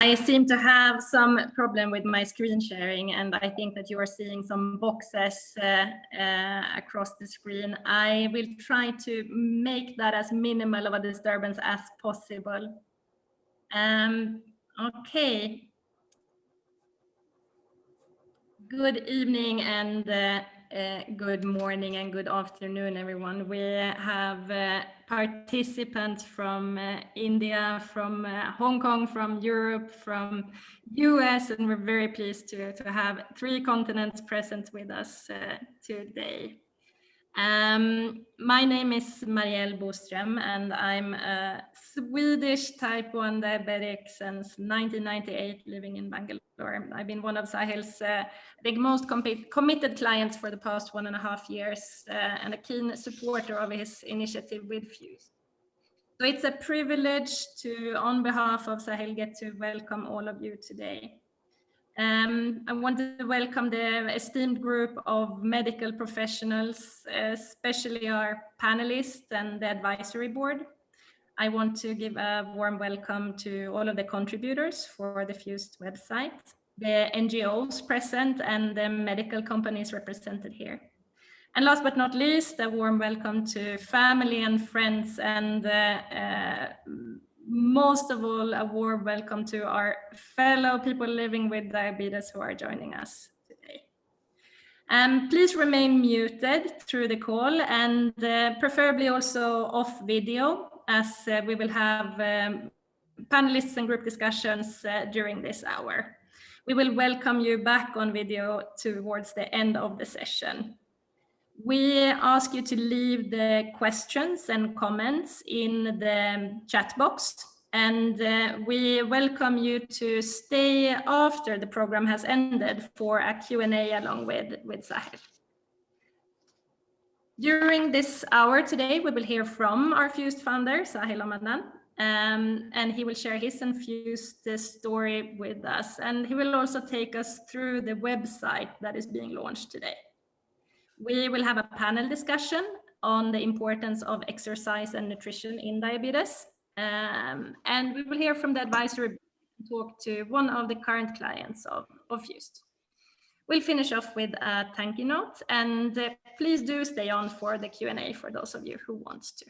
I seem to have some problem with my screen sharing, and I think that you are seeing some boxes across the screen. I will try to make that as minimal of a disturbance as possible. Okay. Good evening and good morning and good afternoon, everyone. We have participants from India, from Hong Kong, from Europe, from US, and we're very pleased to have 3 continents present with us today. My name is Marielle Boström, and I'm a Swedish type 1 diabetic since 1998, living in Bangalore. I've been one of Sahil's most committed clients for the past 1.5 years, and a keen supporter of his initiative with Fuse. So it's a privilege to, on behalf of Sahil, get to welcome all of you today. I want to welcome the esteemed group of medical professionals, especially our panelists and the advisory board. I want to give a warm welcome to all of the contributors for the Fused website, the NGOs present, and the medical companies represented here. And last but not least, a warm welcome to family and friends, and most of all, a warm welcome to our fellow people living with diabetes who are joining us today. Please remain muted through the call, and preferably also off video, as we will have panelists and group discussions during this hour. We will welcome you back on video towards the end of the session. We ask you to leave the questions and comments in the chat box, and we welcome you to stay after the program has ended for a Q&A along with Sahil. During this hour today, we will hear from our Fused founder, Sahil Ramadan, and he will share his and Fused story with us, and he will also take us through the website that is being launched today. We will have a panel discussion on the importance of exercise and nutrition in diabetes. And we will hear from the advisory, talk to one of the current clients of Fused. We'll finish off with a thank you note, and please do stay on for the Q&A for those of you who want to.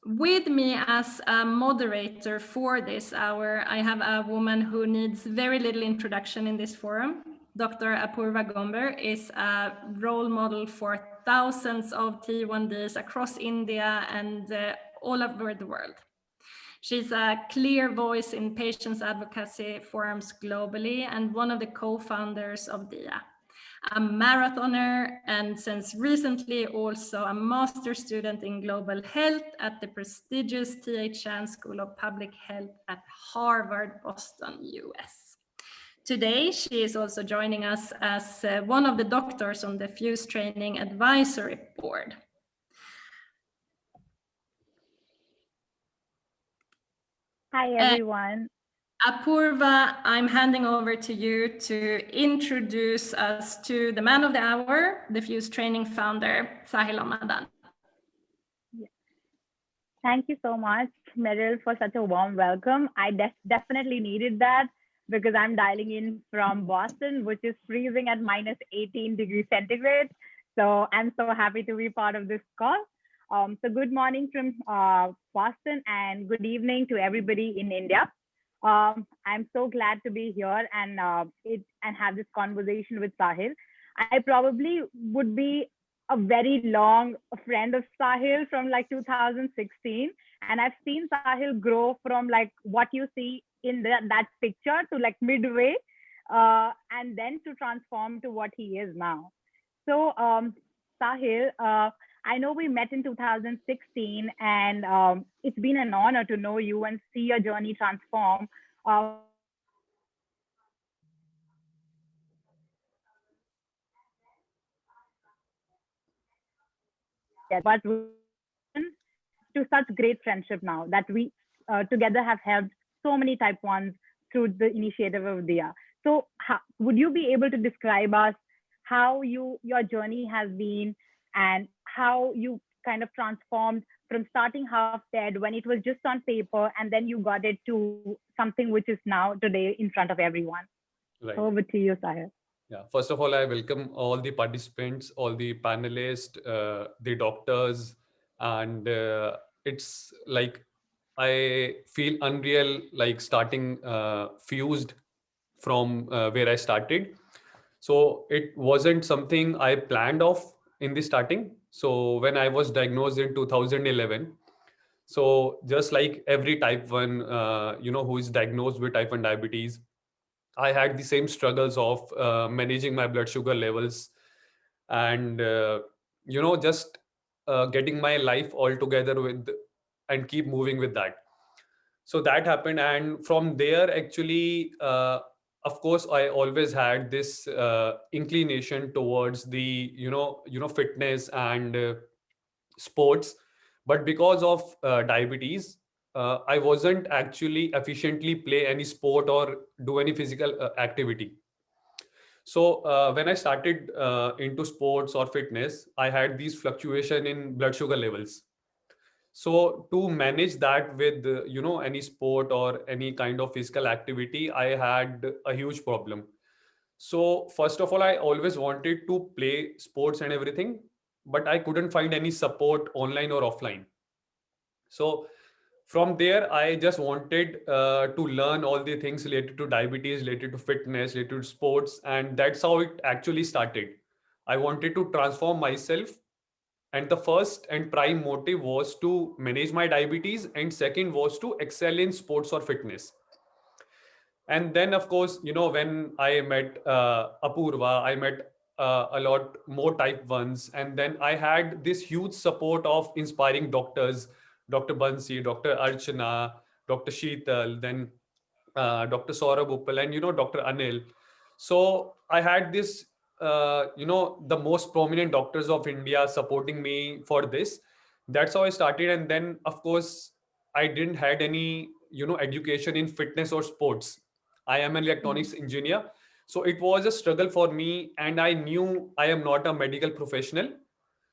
With me as a moderator for this hour, I have a woman who needs very little introduction in this forum. Dr. Apoorva Gomber is a role model for thousands of T1Ds across India and all over the world. She's a clear voice in patients' advocacy forums globally and one of the co-founders of DIA, a marathoner, and since recently also a master's student in global health at the prestigious T.H. Chan School of Public Health at Harvard, Boston, US. Today, she is also joining us as one of the doctors on the Fuse Training Advisory Board. Hi, everyone. Apoorva, I'm handing over to you to introduce us to the man of the hour, the Fuse Training founder, Sahil Ramadan. Thank you so much, Meryl, for such a warm welcome. I definitely needed that, because I'm dialing in from Boston, which is freezing at minus 18 degrees centigrade. So I'm so happy to be part of this call. So good morning from Boston, and good evening to everybody in India. I'm so glad to be here and have this conversation with Sahil. I probably would be a very long friend of Sahil from like 2016. And I've seen Sahil grow from like what you see in that picture to like midway, and then to transform to what he is now. So Sahil, I know we met in 2016, and it's been an honor to know you and see your journey transform. But to such great friendship now that we together have helped so many type 1s through the initiative of DIA. So would you be able to describe us how your journey has been and how you kind of transformed from starting half dead when it was just on paper, and then you got it to something which is now today in front of everyone. Right. Over to you, Sahil. Yeah. First of all, I welcome all the participants, all the panelists, the doctors, and it's like I feel unreal, like starting fused from where I started. So it wasn't something I planned off in the starting. So when I was diagnosed in 2011, so just like every type 1, who is diagnosed with type 1 diabetes, I had the same struggles of managing my blood sugar levels and, just getting my life all together with and keep moving with that. So that happened. And from there, actually, of course, I always had this inclination towards the, fitness and sports. But because of diabetes, I wasn't actually efficiently play any sport or do any physical activity. So when I started into sports or fitness, I had these fluctuation in blood sugar levels. So to manage that with any sport or any kind of physical activity, I had a huge problem. So first of all, I always wanted to play sports and everything, but I couldn't find any support online or offline. So from there, I just wanted to learn all the things related to diabetes, related to fitness, related to sports, and that's how it actually started. I wanted to transform myself, and the first and prime motive was to manage my diabetes, and second was to excel in sports or fitness. And then, of course, when I met Apurva, I met a lot more type 1s. And then I had this huge support of inspiring doctors, Dr. Bansi, Dr. Archana, Dr. Sheetal, then Dr. Saurabh Uppal, and, Dr. Anil. So I had this, the most prominent doctors of India supporting me for this. That's how I started. And then, of course, I didn't had any, education in fitness or sports. I am an electronics engineer. So it was a struggle for me. And I knew I am not a medical professional.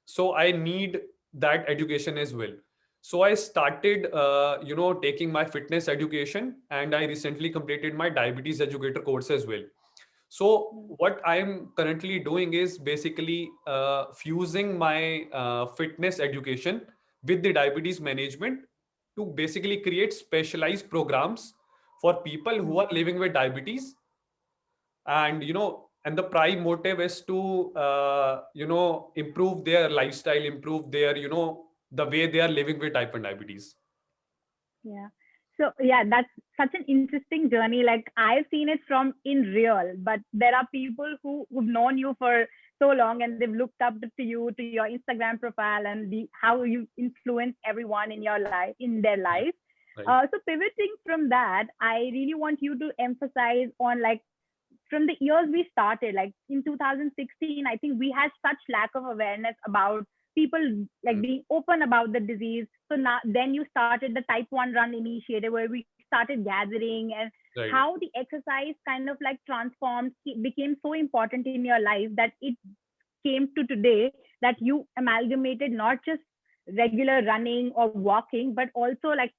So I need that education as well. So I started, taking my fitness education, and I recently completed my diabetes educator course as well. So what I'm currently doing is basically fusing my fitness education with the diabetes management to basically create specialized programs for people who are living with diabetes. And and the prime motive is to improve their lifestyle, improve their the way they are living with type 1 diabetes. Yeah. So yeah, that's such an interesting journey. Like I've seen it from in real, but there are people who've known you for so long and they've looked up to you, to your Instagram profile, and how you influence everyone in your life, in their life. Right. So pivoting from that, I really want you to emphasize on like from the years we started, like in 2016, I think we had such lack of awareness about people like being open about the disease. So now then you started the type 1 run initiative where we started gathering, and Right. how the exercise kind of like transformed, became so important in your life that it came to today that you amalgamated not just regular running or walking, but also like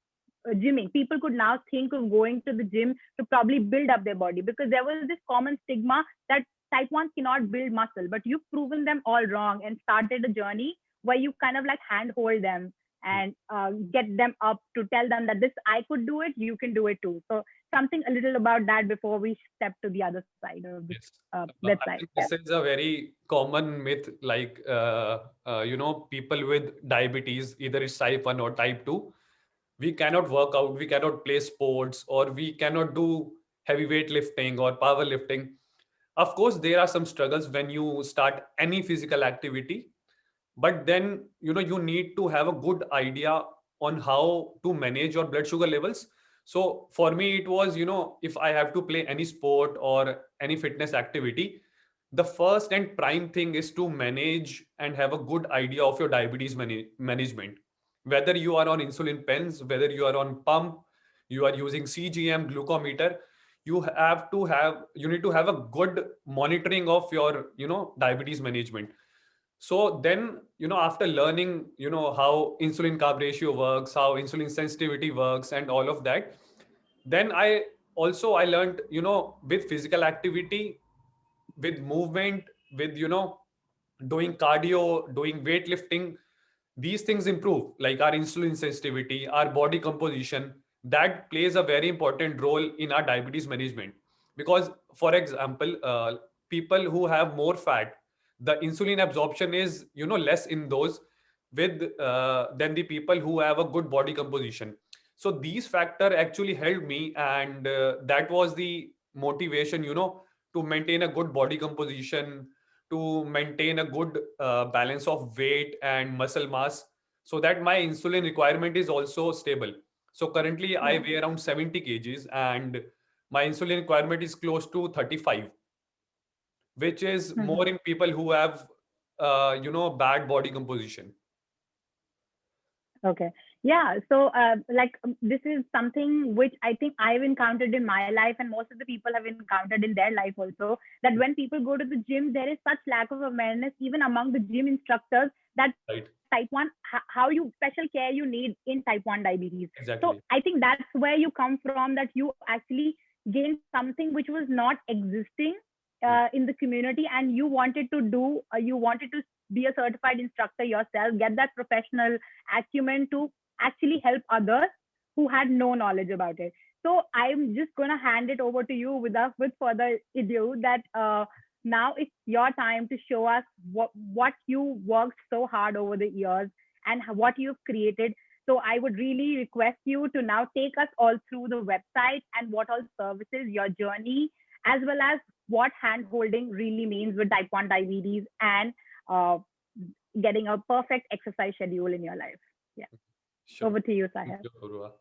gymming. People could now think of going to the gym to probably build up their body, because there was this common stigma that type 1 cannot build muscle, but you've proven them all wrong and started a journey where you kind of like handhold them and get them up to tell them that this, I could do it, you can do it too. So something a little about that before we step to the other side of the Yes. I website. think this is a very common myth, like, people with diabetes, either it's type 1 or type 2, we cannot work out, we cannot play sports, or we cannot do heavy weightlifting or powerlifting. Of course, there are some struggles when you start any physical activity, but then, you need to have a good idea on how to manage your blood sugar levels. So for me, it was, if I have to play any sport or any fitness activity, the first and prime thing is to manage and have a good idea of your diabetes management. Whether you are on insulin pens, whether you are on pump, you are using CGM glucometer, you need to have a good monitoring of your, diabetes management. So then, after learning, how insulin carb ratio works, how insulin sensitivity works, and all of that, then I learned, with physical activity, with movement, with, doing cardio, doing weightlifting, these things improve, like our insulin sensitivity, our body composition. That plays a very important role in our diabetes management. Because, for example, people who have more fat, the insulin absorption is, less in those with than the people who have a good body composition. So these factor actually helped me, and that was the motivation, to maintain a good body composition, to maintain a good balance of weight and muscle mass, so that my insulin requirement is also stable. So currently I weigh around 70 kgs, and my insulin requirement is close to 35, which is more in people who have bad body composition. Okay. Yeah. So, this is something which I think I've encountered in my life, and most of the people have encountered in their life also. That when people go to the gym, there is such lack of awareness, even among the gym instructors, that Right. type 1, how you special care you need in type 1 diabetes. So Exactly. I think that's where you come from, that you actually gained something which was not existing in the community, and you wanted to be a certified instructor yourself, get that professional acumen to actually help others who had no knowledge about it. So I'm just going to hand it over to you with further ado, that now it's your time to show us what you worked so hard over the years and what you've created. So I would really request you to now take us all through the website and what all services, your journey, as well as what hand holding really means with type 1 diabetes, and uh, getting a perfect exercise schedule in your life. Yeah. Sure. Over to you, Thank Sahil. you, Purva.